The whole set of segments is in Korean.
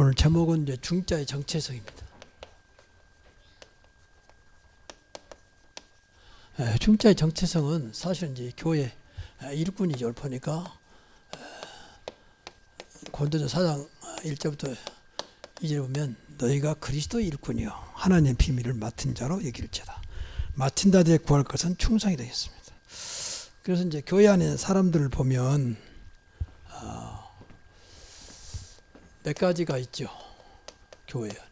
오늘 제목은 이제 중자의 정체성입니다. 중자의 정체성은 사실은 이제 교회 일꾼이죠. 오늘 보니까 고린도서 4장 1절부터 2절 보면 너희가 그리스도의 일꾼이요 하나님의 비밀을 맡은 자로 여길지어다. 맡은 자들에 구할 것은 충성이 되겠습니다. 그래서 이제 교회 안에 사람들을 보면 몇 가지가 있죠. 교회 안에.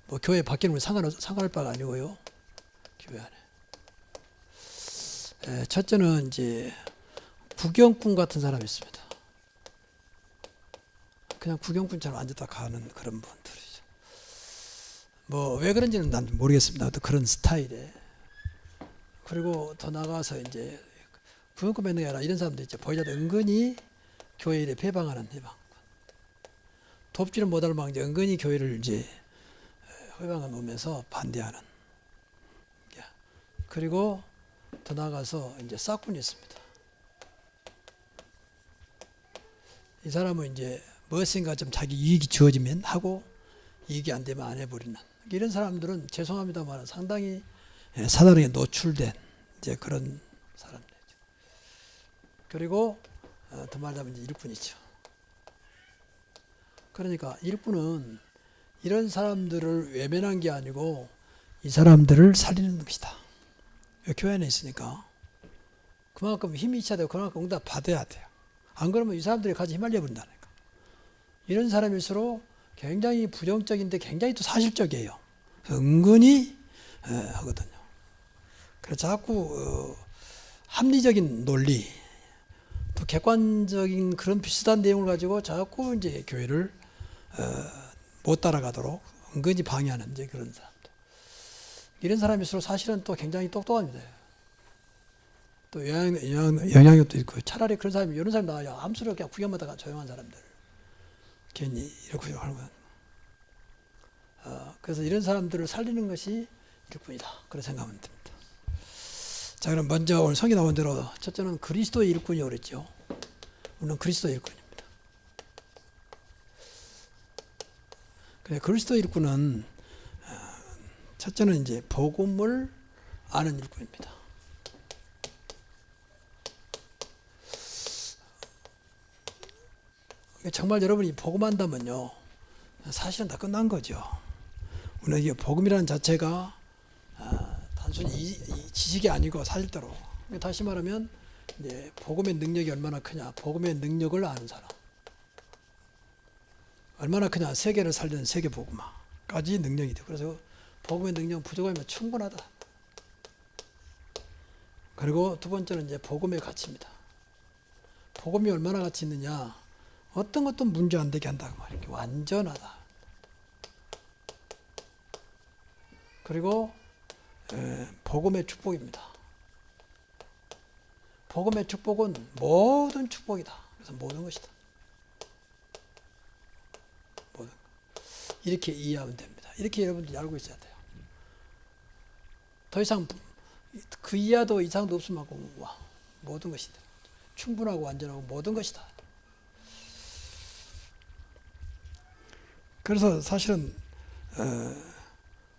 뭐 교회 바뀌는 건 상관할 바가 아니고요. 교회 안에. 첫째는 이제 구경꾼 같은 사람이 있습니다. 그냥 구경꾼처럼 앉았다 가는 그런 분들이죠. 뭐 왜 그런지는 난 모르겠습니다. 또 그런 스타일에. 그리고 더 나가서 이제 구경꾼 맺는 게 아니라 이런 사람도 있죠. 보이자도 은근히 교회 일에 배방하는 해방. 돕지는 못할 망정 은근히 교회를 이제 회방을 놓으면서 반대하는. 그리고 더 나가서 이제 싹군이 있습니다. 이 사람은 이제 무엇인가 좀 자기 이익이 주어지면 하고 이익이 안 되면 안 해버리는 이런 사람들은 죄송합니다만 상당히 사단에게 노출된 이제 그런 사람들이죠. 그리고 더 말하자면 이제 일꾼이죠. 그러니까 일꾼은 이런 사람들을 외면한 게 아니고 이 사람들을 살리는 것이다. 교회 안에 있으니까 그만큼 힘이 있어야 되고 그만큼 응답 받아야 돼요. 안 그러면 이 사람들이 같이 휘말려 버린다니까. 이런 사람일수록 굉장히 부정적인데 굉장히 또 사실적이에요. 은근히 하거든요. 그래서 자꾸 합리적인 논리 또 객관적인 그런 비슷한 내용을 가지고 자꾸 이제 교회를 못 따라가도록 은근히 방해하는 이제 그런 사람들. 이런 사람일수록 사실은 또 굉장히 똑똑합니다. 또 영향력도 있고 차라리 그런 사람이 이런 사람이 나와요. 암스럽게 그냥 구경하다가 조용한 사람들. 괜히 이렇게 하는 거야. 그래서 이런 사람들을 살리는 것이 일꾼이다. 그렇게 생각하면 됩니다. 자, 그럼 먼저 오늘 성경 나온 대로 첫째는 그리스도의 일꾼이라고 그랬죠. 우리는 그리스도의 일꾼입니다. 그리스도의 일꾼은 첫째는 이제 복음을 아는 일꾼입니다. 정말 여러분이 복음한다면요, 사실은 다 끝난 거죠. 우리는 이게 복음이라는 자체가 단순히 지식이 아니고 사실대로. 다시 말하면 이제 복음의 능력이 얼마나 크냐, 복음의 능력을 아는 사람. 얼마나 크냐, 세계를 살리는 세계 복음화까지 능력이 돼요. 그래서 복음의 능력은 부족하면 충분하다. 그리고 두 번째는 이제 복음의 가치입니다. 복음이 얼마나 가치 있느냐, 어떤 것도 문제 안 되게 한다 그 말이에요. 완전하다. 그리고 복음의 축복입니다. 복음의 축복은 모든 축복이다. 그래서 모든 것이다. 모든. 이렇게 이해하면 됩니다. 이렇게 여러분들이 알고 있어야 돼요. 더 이상 그 이하도 이상도 없으면 모든 것이다. 충분하고 완전하고 모든 것이다. 그래서 사실은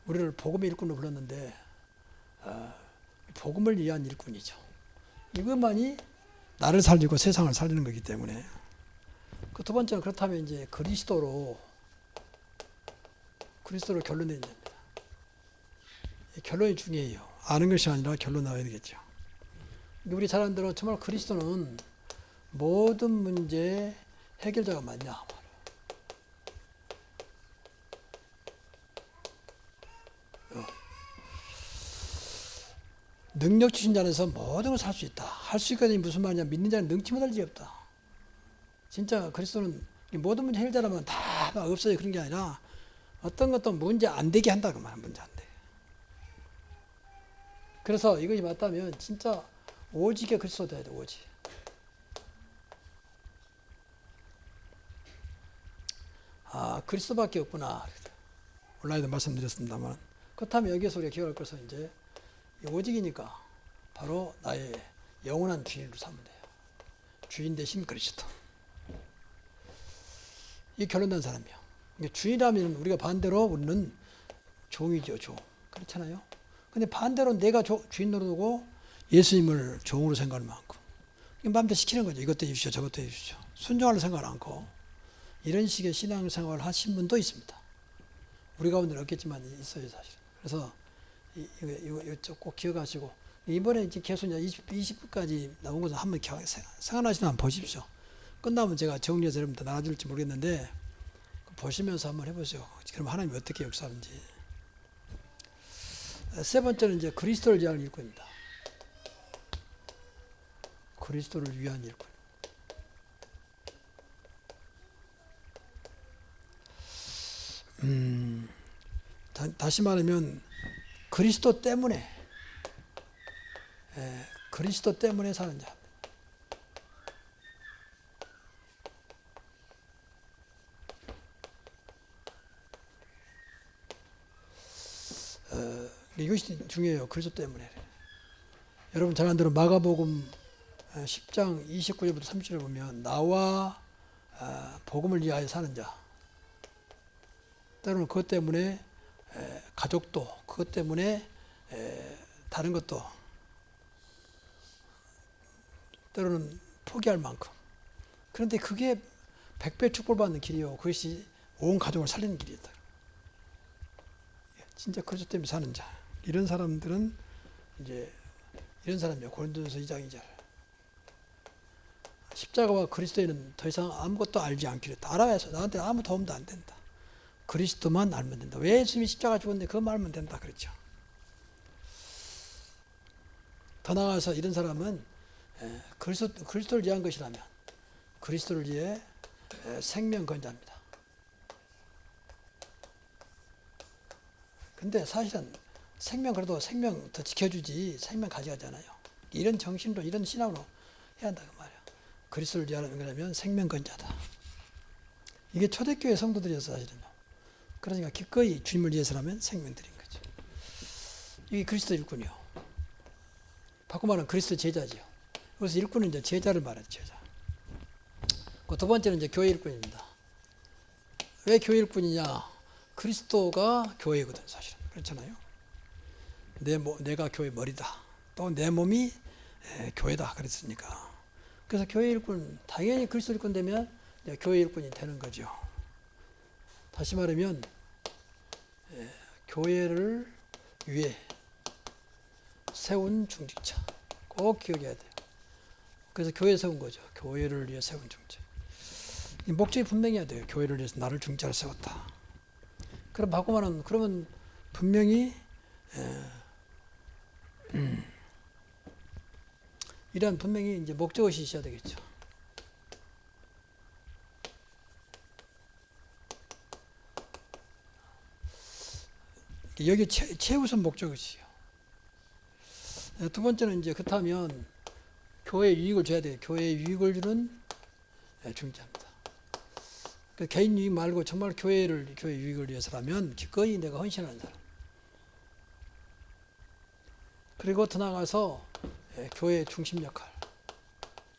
우리를 복음의 일꾼으로 불렀는데 복음을 위한 일꾼이죠. 이것만이 나를 살리고 세상을 살리는 거기 때문에. 그 두 번째는 그렇다면 이제 그리스도로 결론내야 됩니다. 결론이 중요해요. 아는 것이 아니라 결론 나와야 되겠죠. 우리 잘 아는 대로 정말 그리스도는 모든 문제의 해결자가 맞냐. 능력 주신 자에서 모든 걸 살 수 있다. 할 수 있거든요. 무슨 말이냐. 믿는 자는 능치 못할 일이 없다. 진짜 그리스도는 모든 문제 해결자라면 다 없어요. 그런 게 아니라 어떤 것도 문제 안 되게 한다. 그 말은 문제 안 돼. 그래서 이것이 맞다면 진짜 오직의 그리스도 돼야 돼. 오직. 그리스도밖에 없구나. 온라인에도 말씀드렸습니다만 그렇다면 여기에서 우리가 기억할 것은 이제 오직이니까 바로 나의 영원한 주인으로 삼으면 돼요. 주인 대신 그리스도. 이 결론난 사람이요. 그러니까 주인이라면 우리가 반대로 우리는 종이죠, 종. 그렇잖아요. 근데 반대로 내가 주인 노릇하고 예수님을 종으로 생각하는 만큼 마음대로 시키는 거죠. 이것도 해주시오, 저것도 해주시오. 순종하는 생각을 않고 이런 식의 신앙생활을 하신 분도 있습니다. 우리 가운데는 없겠지만 있어요, 사실. 그래서 이거 꼭 기억하시고 이번에 이제 계속 20분까지 나온 것을 한번 생각나시면 한번 보십시오. 끝나면 제가 정리해서 여러분들 나눠줄지 모르겠는데 보시면서 한번 해보세요. 그럼 하나님이 어떻게 역사하는지. 세 번째는 이제 그리스도를 위한 일꾼입니다. 그리스도를 위한 일꾼. 다시 말하면 그리스도 때문에 사는 자. 이것이 중요해요. 그리스도 때문에. 여러분 잘 안 들어 마가복음 10장 29절부터 30절을 보면 나와 복음을 위하여 사는 자. 때로는 그것 때문에 가족도, 그것 때문에 다른 것도 때로는 포기할 만큼. 그런데 그게 100배 축복받는 길이요. 그것이 온 가족을 살리는 길이다. 진짜 그리스도 때문에 사는 자. 이런 사람들은 이제 이런 사람이요. 고린도전서 2장 2절. 십자가와 그리스도에는 더 이상 아무것도 알지 않기로 했다. 알아야 해서 나한테 아무 도움도 안 된다. 그리스도만 알면 된다. 왜 예수님이 십자가 죽었는데 그것만 알면 된다. 그랬죠. 더 나아가서 이런 사람은 그리스도를 위한 것이라면 그리스도를 위해 생명 건자입니다. 근데 사실은 생명 그래도 생명 더 지켜주지 생명 가져가잖아요. 이런 정신으로 이런 신앙으로 해야 한다 그 말이야. 그리스도를 위하는 거라면 생명 건자다. 이게 초대교회 성도들이었어 사실은요. 그러니까 기꺼이 주님을 위해서라면 생명 드린 거죠. 이게 그리스도 일꾼이요. 바꿔 말하면 그리스도 제자지요. 그래서 일꾼은 이제 제자를 말하죠. 제자. 두 번째는 이제 교회 일꾼입니다. 왜 교회 일꾼이냐? 그리스도가 교회거든 사실은. 그렇잖아요. 내가 교회 머리다. 또 내 몸이 교회다. 그랬으니까. 그래서 교회 일꾼, 당연히 그리스도 일꾼 되면 교회 일꾼이 되는 거죠. 다시 말하면 교회를 위해 세운 중직자. 꼭 기억해야 돼요. 그래서 교회 세운 거죠. 교회를 위해 세운 중직자. 이 목적이 분명해야 돼요. 교회를 위해서 나를 중직자로 세웠다. 그럼 바꾸면은 그러면 분명히 이런 분명히 이제 목적의식이 있어야 되겠죠. 여기 최우선 목적의식이요. 두 번째는 이제 그렇다면 교회 유익을 줘야 돼요. 교회 유익을 주는 중직자입니다. 개인 유익 말고 정말 교회 유익을 위해서라면 기꺼이 내가 헌신하는 사람. 그리고 더 나아가서 교회 중심 역할.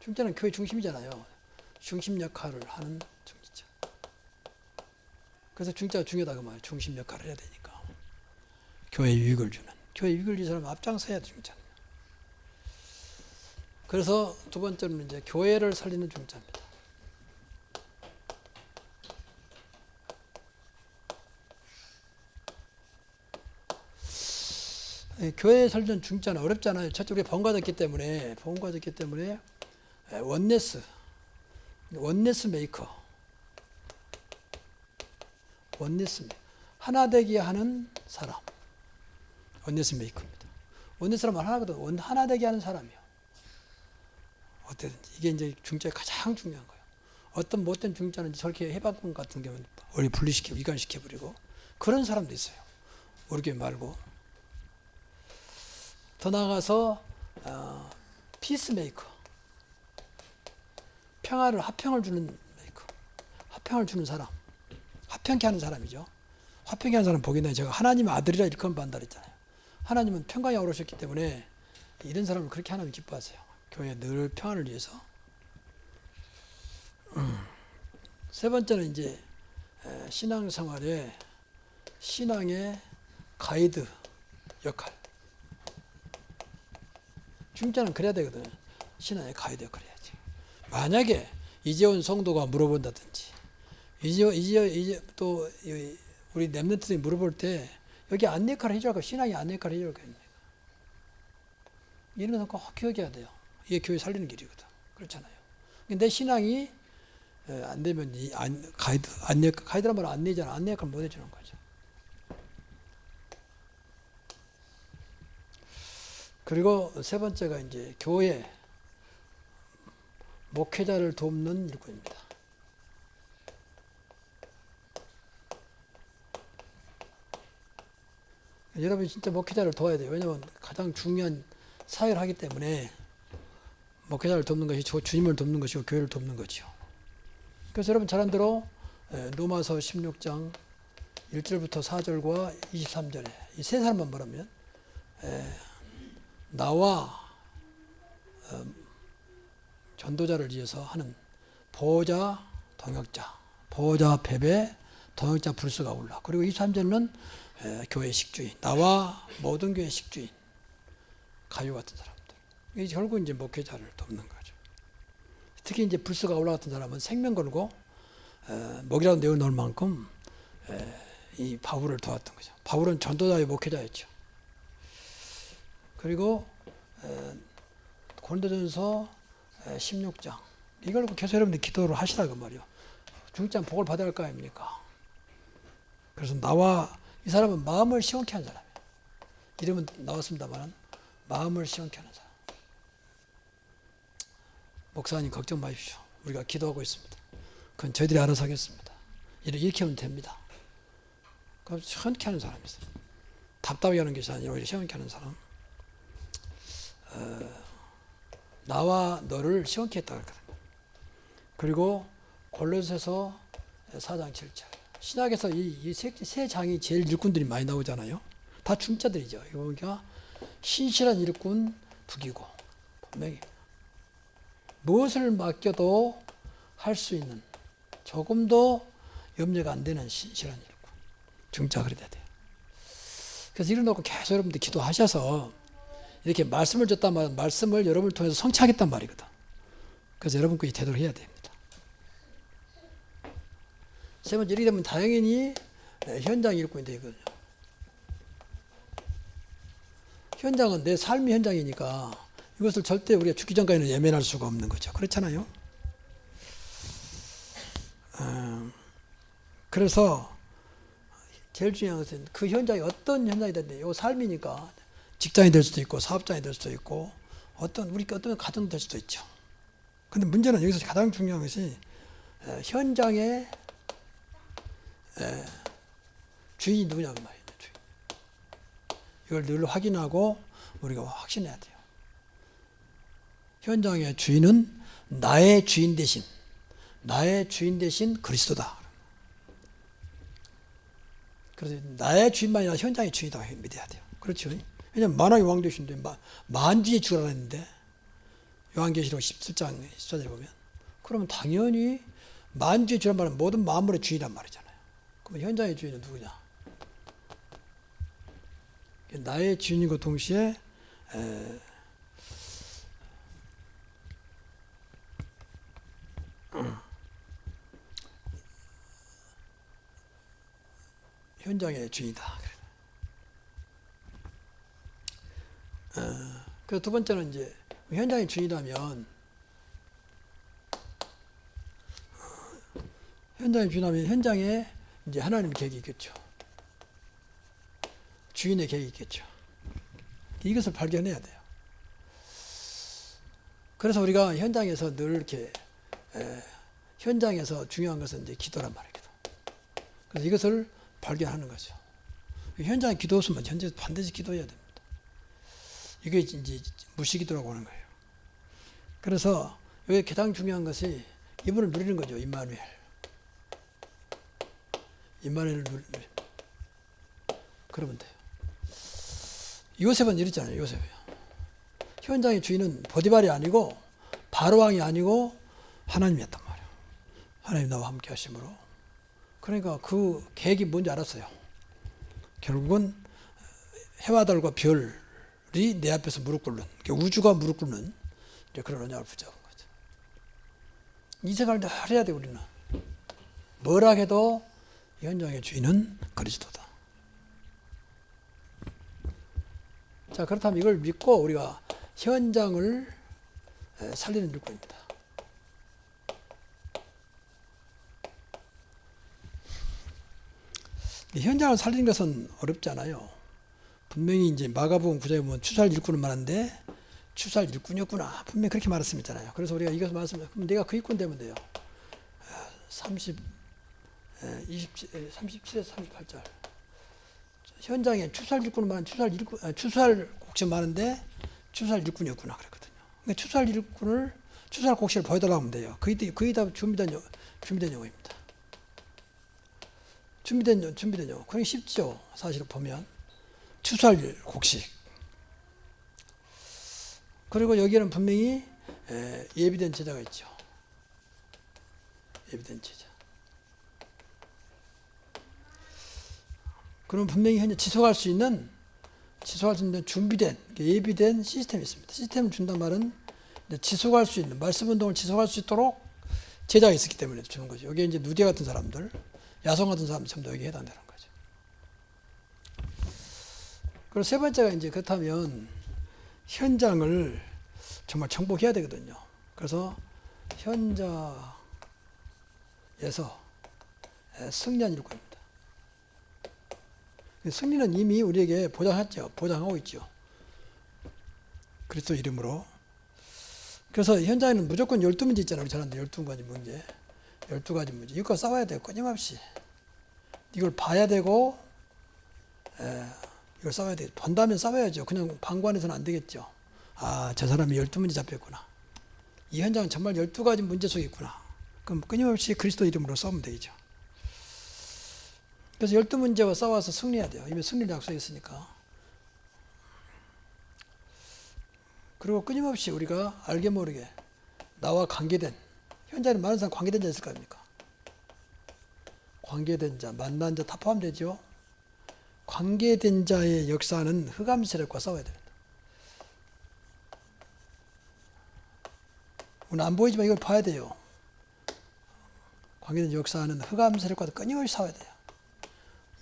중직자는 교회 중심이잖아요. 중심 역할을 하는 중직자. 그래서 중직자가 중요하다 그 말이에요. 중심 역할을 해야 되니까. 교회 유익을 주는. 교회 유익을 위해서 앞장서야 돼 중직자는. 그래서 두 번째는 이제 교회를 살리는 중직자입니다. 교회 살리는 중직자는 어렵잖아요. 첫째 우리가 본받았기 때문에 원네스 메이커, 하나 되게 하는 사람, 원네스 메이커입니다. 원네스란 말 하나거든. 하나 되게 하는 사람이요. 어때든지 이게 이제 중직자의 가장 중요한 거예요. 어떤 못된 중직자는 저렇게 해방군 같은 경우는 우리 분리시키고 이간시켜버리고 그런 사람도 있어요. 우리 교회 말고. 더 나아가서 피스메이커, 화평을 주는 메이커, 화평을 주는 사람, 화평케 하는 사람이죠. 화평케 하는 사람 보기에는 제가 하나님의 아들이라 일컬음 받는다 그랬잖아요. 하나님은 평강에 오르셨기 때문에 이런 사람을 그렇게 하나님 기뻐하세요. 교회 늘 평안을 위해서. 세 번째는 이제 신앙생활에 신앙의 가이드 역할. 중자는 그래야 되거든. 신앙의 가이드 역할을 해야지. 만약에 이제 온 성도가 물어본다든지, 이제 또 우리 렘넌트들이 물어볼 때 여기 안내 역할을 해줄 까 신앙이 안내 역할을 해줄 거니까. 이런 것은 꼭 기억해야 돼요. 이게 교회 살리는 길이거든. 그렇잖아요. 내 신앙이 안 되면 가이드란 말은 안내잖아. 안내 역할을 못 해주는 거죠. 그리고 세 번째가 이제 교회 목회자를 돕는 일꾼입니다. 여러분이 진짜 목회자를 도와야 돼요. 왜냐하면 가장 중요한 사회를 하기 때문에 목회자를 돕는 것이 주님을 돕는 것이고 교회를 돕는 거죠. 그래서 여러분 잘 안대로 로마서 16장 1절부터 4절과 23절에 이 세 사람만 말하면 나와 전도자를 위해서 하는 보호자, 동역자, 보호자, 베베, 동역자, 불수가 올라. 그리고 23절은 교회 식주인, 나와 모든 교회 식주인, 가요 같은 사람들. 이게 결국 이제 목회자를 돕는 거죠. 특히 이제 불수가 올라 같은 사람은 생명 걸고 목이라도 내어놓을 만큼 이 바울을 도왔던 거죠. 바울은 전도자의 목회자였죠. 그리고 고린도전서 16장 이걸 계속 여러분들이 기도를 하시라 그 말이요. 중장 복을 받아야 할 거 아닙니까? 그래서 나와 이 사람은 마음을 시원케 하는 사람이에요. 이름은 나왔습니다만 마음을 시원케 하는 사람. 목사님 걱정 마십시오. 우리가 기도하고 있습니다. 그건 저희들이 알아서 하겠습니다. 이렇게 하면 됩니다. 그럼 시원케 하는 사람이 있어요. 답답하게 하는 것이 아니라 오히려 시원케 하는 사람. 나와 너를 시원케 했다 그랬거든요. 그리고 골로새서 4장 7절. 신약에서 이 세 장이 제일 일꾼들이 많이 나오잖아요. 다 중자들이죠. 이거 보니까 신실한 일꾼 북이고 분명히 무엇을 맡겨도 할 수 있는 조금도 염려가 안 되는 신실한 일꾼. 중자 그래야 돼요. 그래서 이걸 놓고 계속 여러분들 기도하셔서 이렇게 말씀을 줬다면 말씀을 여러분을 통해서 성취하겠단 말이거든. 그래서 여러분께 되도록 해야 됩니다. 세 번째, 이렇게 되면 당연히 현장 일꾼이 되거든요. 현장은 내 삶의 현장이니까 이것을 절대 우리가 죽기 전까지는 예면할 수가 없는 거죠. 그렇잖아요. 그래서 제일 중요한 것은 그 현장이 어떤 현장이든지 이 삶이니까 직장이 될 수도 있고 사업장이 될 수도 있고 어떤 가정도 될 수도 있죠. 근데 문제는 여기서 가장 중요한 것이 현장의 주인이 누구냐고 말이에요. 주인. 이걸 늘 확인하고 우리가 확신해야 돼요. 현장의 주인은 나의 주인 대신 그리스도다. 그래서 나의 주인만이 아니라 현장의 주인이라고 믿어야 돼요. 그렇죠. 왜냐하면 만왕의 왕 되신데 만주의 주라 했는데 요한계시록 17장 14절에 보면 그러면 당연히 만주의 주란 말은 모든 만물의 주인이란 말이잖아요. 그럼 현장의 주인은 누구냐? 나의 주인과 동시에 현장의 주인이다. 그 두 번째는 이제 현장의 주인이라면 현장에 이제 하나님의 계획이 있겠죠. 주인의 계획이 있겠죠. 이것을 발견해야 돼요. 그래서 우리가 현장에서 늘 이렇게 현장에서 중요한 것은 이제 기도란 말이거든. 그래서 이것을 발견하는 거죠. 현장에 기도 없으면 현재 반드시 기도해야 됩니다. 이게 이제 무시기도라고 하는 거예요. 그래서 여기 가장 중요한 것이 이분을 누리는 거죠. 임마누엘을 누리는. 그러면 돼요. 요셉은 이랬잖아요. 요셉이요. 현장의 주인은 보디발이 아니고 바로왕이 아니고 하나님이었단 말이에요. 하나님 나와 함께 하심으로 그러니까 그 계획이 뭔지 알았어요. 결국은 해와 달과 별이 내 앞에서 무릎 꿇는, 우주가 무릎 꿇는 그런 언약을 붙잡은 거죠. 이 생각을 늘 해야 돼. 우리는 뭐라 해도 현장의 주인은 그리스도다. 자, 그렇다면 이걸 믿고 우리가 현장을 살리는 일꾼입니다. 현장을 살리는 것은 어렵지 않아요. 분명히 이제 마가복음 9장에 보면 추수할 일꾼은 많은데 추수할 일꾼이었구나. 분명히 그렇게 말했습니다. 그래서 우리가 이것을 말씀을, 그럼 내가 그 일꾼 되면 돼요. 37에서 38절. 현장에 추수할 일꾼은 많은 추수할 곡식 많은데 추수할 일꾼이었구나 그랬거든요. 그러니까 추수할 일꾼을 추수할 곡식을 보여달라고 하면 돼요. 거의 다 준비된 용어입니다. 준비된 용어. 그게 쉽죠. 사실 보면 추수할 곡식. 그리고 여기에는 분명히 예비된 제자가 있죠. 예비된 제자. 그럼 분명히 현재 지속할 수 있는 준비된 예비된 시스템이 있습니다. 시스템을 준단 말은 지속할 수 있는 말씀 운동을 지속할 수 있도록 제자가 있었기 때문에 주는 거죠. 여기 이제 누디아 같은 사람들, 야송 같은 사람들 전부 여기에 해당되는 거죠. 그리고 세 번째가 이제 그렇다면 현장을 정말 정복해야 되거든요. 그래서 현장에서 승리한 일꾼입니다. 승리는 이미 우리에게 보장하고 있죠. 그리스도 이름으로. 그래서 현장에는 무조건 12문제 있잖아요. 우리 잘하는데 12가지 문제. 12가지 문제. 이거 싸워야 돼요. 끊임없이. 이걸 봐야 되고, 이걸 싸워야 돼요. 본다면 싸워야죠. 그냥 방관해서는 안 되겠죠. 아, 저 사람이 12문제 잡혔구나. 이 현장은 정말 12가지 문제 속에 있구나. 그럼 끊임없이 그리스도 이름으로 싸우면 되죠. 그래서 12문제와 싸워서 승리해야 돼요. 이미 승리를 약속했으니까. 그리고 끊임없이 우리가 알게 모르게 나와 관계된, 현장에 많은 사람 관계된 자 있을 거 아닙니까? 관계된 자, 만난 자 다 포함되죠. 관계된 자의 역사는 흑암 세력과 싸워야 됩니다. 오늘 안 보이지만 이걸 봐야 돼요. 관계된 역사는 흑암 세력과 끊임없이 싸워야 돼요.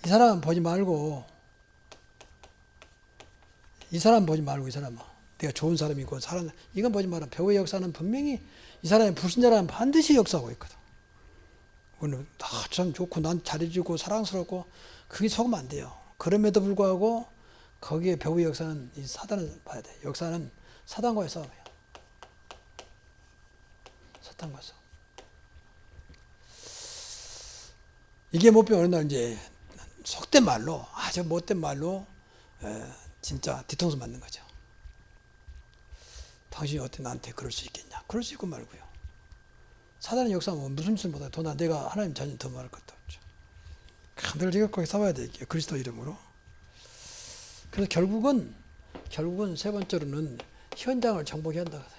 이 사람 보지 말고 이 사람은 내가 좋은 사람이고 이건 보지 마라. 배우의 역사는 분명히 이 사람의 불신자라면 반드시 역사하고 있거든. 오늘 참 좋고 난 잘해주고 사랑스럽고 그게 속으면 안 돼요. 그럼에도 불구하고 거기에 배우의 역사는 이 사단을 봐야 돼. 역사는 사단과의 싸움이에요. 사단과 싸움. 이게 못 배우는 날 이제 속된 말로 아주 못된 말로 진짜 뒤통수 맞는 거죠. 당신이 어떻게 나한테 그럴 수 있겠냐. 그럴 수 있고 말고요. 사단의 역사는 무슨 짓을 못해. 도나 내가 하나님 자녀 더 말할 것도 없죠. 늘 지극하게 싸워야 되겠죠. 그리스도 이름으로. 그래서 결국은 세 번째로는 현장을 정복해야 한다고 해요.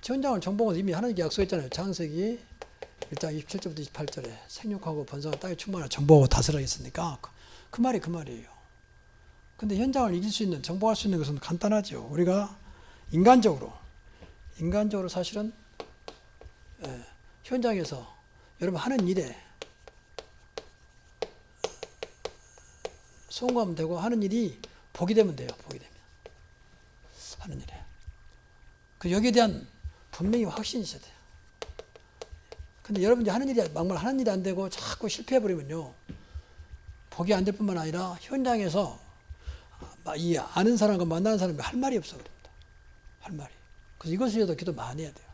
현장을 정복은 이미 하나님께 약속했잖아요. 창세기 1장 27절부터 28절에 생육하고 번성하고 땅에 충만하고 정복하고 다스리겠으니까 그 말이에요. 근데 현장을 이길 수 있는, 정복할 수 있는 것은 간단하죠. 우리가 인간적으로 사실은 현장에서 여러분 하는 일에 성공하면 되고 하는 일이 복이 되면 돼요. 복이 되면 하는 일에. 여기에 대한 분명히 확신이 있어야 돼요. 근데 여러분이 하는 일이 막말 하는 일이 안 되고 자꾸 실패해버리면요. 복이 안 될 뿐만 아니라 현장에서 이 아는 사람과 만나는 사람이 할 말이 없어. 할 말이. 그래서 이것을 위해서 기도 많이 해야 돼요.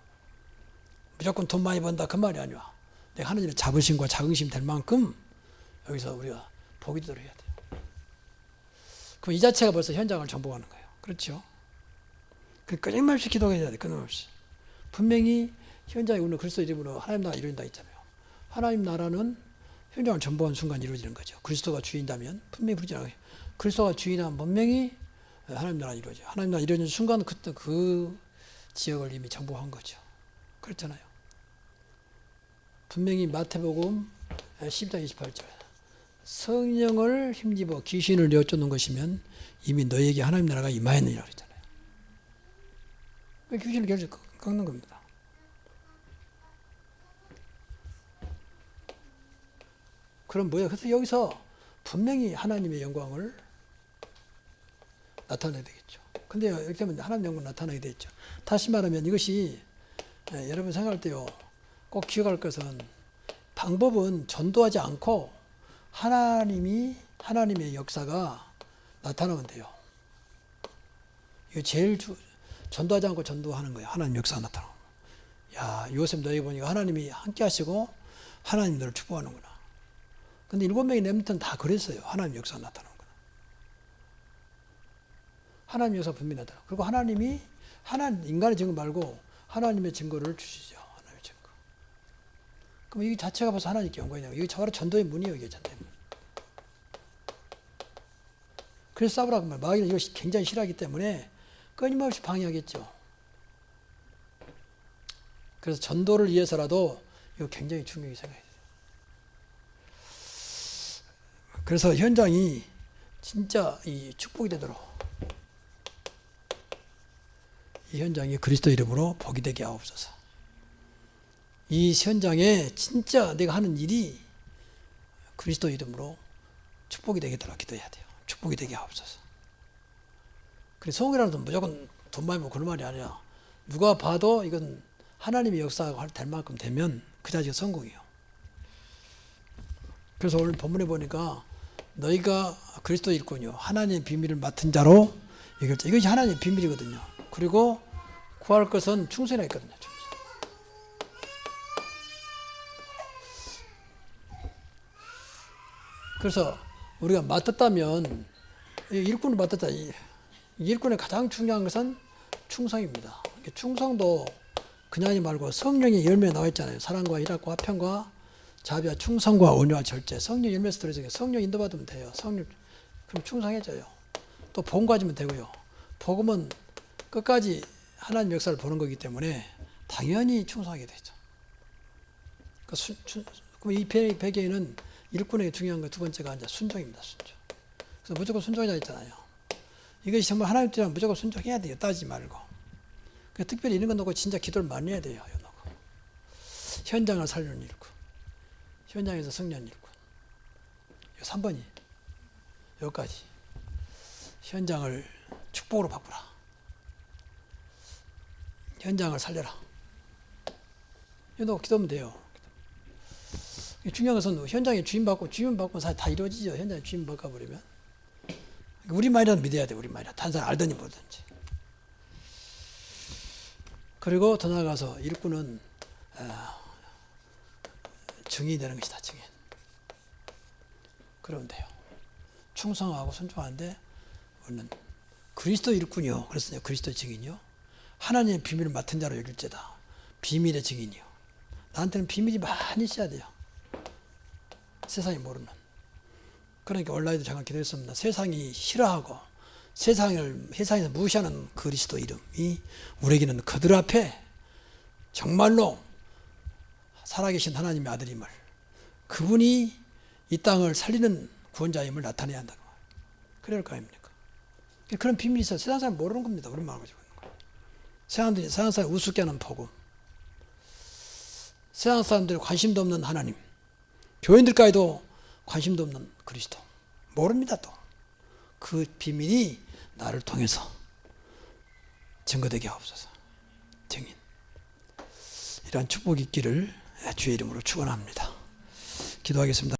무조건 돈 많이 번다 그 말이 아니야. 내가 하는 일에 자부심과 자긍심 될 만큼 여기서 우리가 복이 되도록 해야 돼요. 그럼 이 자체가 벌써 현장을 정복하는 거예요. 그렇죠? 끊임없이 기도해야 돼. 끊임없이. 분명히 현장에 오늘 그리스도 이름으로 하나님 나라 이루어진다 했잖아요. 하나님 나라는 현장을 전복한 순간 이루어지는 거죠. 그리스도가 주인이라면 분명히 그리스도가 주인이라면 분명히 하나님 나라 이루어져요. 하나님 나라 이루어지는 순간 그때 그 지역을 이미 정복한 거죠. 그렇잖아요. 분명히 마태복음 10장 28절 성령을 힘입어 귀신을 내어쫓는 것이면 이미 너에게 하나님 나라가 임하였느니라 그랬잖아요. 귀신을 결국 꺾는 겁니다. 그럼 뭐예요? 그래서 여기서 분명히 하나님의 영광을 나타내야 되겠죠. 근데 이렇게 되면 하나님 영광 나타나게 되겠죠. 다시 말하면 이것이 여러분 생각할 때요, 꼭 기억할 것은 방법은 전도하지 않고 하나님의 역사가 나타나면 돼요. 이거 제일 전도하지 않고 전도하는 거예요. 하나님 역사가 나타나고. 야, 요셉 너희 보니까 하나님이 함께 하시고 하나님 너를 축복하는구나. 근데 7명의 렘넌트는 다 그랬어요. 하나님 역사가 나타나는구나. 하나님 역사가 분명히 나타나고. 그리고 하나님이 인간의 증거 말고 하나님의 증거를 주시죠. 하나님의 증거. 그럼 이 자체가 벌써 하나님께 영광이냐. 이게 바로 전도의 문이에요. 이게 전도의 문. 그래서 싸우라고 말이에요. 마귀는 이것이 굉장히 싫어하기 때문에 끊임없이 방해하겠죠. 그래서 전도를 위해서라도 이거 굉장히 중요하게 생각해야 돼요. 그래서 현장이 진짜 이 축복이 되도록 이 현장이 그리스도 이름으로 복이 되게 하옵소서. 이 현장에 진짜 내가 하는 일이 그리스도 이름으로 축복이 되겠도록 기도해야 돼요. 축복이 되게 하옵소서. 그래서 성공이라도 무조건 돈 많이 벌고 그런 말이 아니라 누가 봐도 이건 하나님의 역사가 될 만큼 되면 그 자체가 성공이에요. 그래서 오늘 본문에 보니까 너희가 그리스도 일꾼이요 하나님의 비밀을 맡은 자로 얘기했죠. 이것이 하나님의 비밀이거든요. 그리고 구할 것은 충성이라 했거든요. 충성. 그래서 우리가 맡았다면 일꾼을 맡았다. 이 일꾼의 가장 중요한 것은 충성입니다. 충성도 그냥이 말고 성령의 열매 나와 있잖아요. 사랑과 희락과 화평과 자비와 충성과 온유와 절제. 성령 열매에서 들어있어요. 성령 인도받으면 돼요. 성령 그럼 충성해져요. 또 복음 가지면 되고요. 복음은 끝까지 하나님 역사를 보는 거기 때문에 당연히 충성하게 되죠. 그럼 이 배경에는 일꾼에게 중요한 거 두 번째가 이제 순종입니다. 순종. 그래서 무조건 순종해야 있잖아요. 이것이 정말 하나님 뜻이라면 무조건 순종해야 돼요. 따지지 말고. 특별히 이런 거 놓고 진짜 기도를 많이 해야 돼요. 현장을 살리는 일꾼. 현장에서 승리하는 일꾼. 3번이 여기까지. 현장을 축복으로 바꾸라. 현장을 살려라. 이거 놓고 기도하면 돼요. 중요한 것은 현장에 주임 받고 사실 다 이루어지죠. 현장에 주임 바꿔버리면. 우리 말이라도 믿어야 돼. 우리 말이라. 다른 사람 알든지 모르든지. 그리고 더 나아가서 일꾼은 증인이 되는 것이다. 증인. 그러면 돼요. 충성하고 순종하는데 우리는 그리스도 일꾼이요. 그랬어요. 그리스도 증인이요. 하나님의 비밀을 맡은 자로 여길지다. 비밀의 증인이요. 나한테는 비밀이 많이 있어야 돼요. 세상이 모르는. 그러니까 온라인도 잠깐 기도했습니다. 세상이 싫어하고 세상에서 무시하는 그리스도 이름이 우리에게는 그들 앞에 정말로 살아계신 하나님의 아들임을, 그분이 이 땅을 살리는 구원자임을 나타내야 한다고. 그럴 거 아닙니까? 그런 비밀이 있어요. 세상 사람 모르는 겁니다. 우리 마음을 가지고 있는 거예요. 세상 사람 우습게 하는 복음, 세상 사람들이 관심도 없는 하나님, 교인들까지도 관심도 없는 그리스도 모릅니다. 또 그 비밀이 나를 통해서 증거되게 하옵소서. 증인. 이러한 축복이 있기를 주의 이름으로 축원합니다. 기도하겠습니다.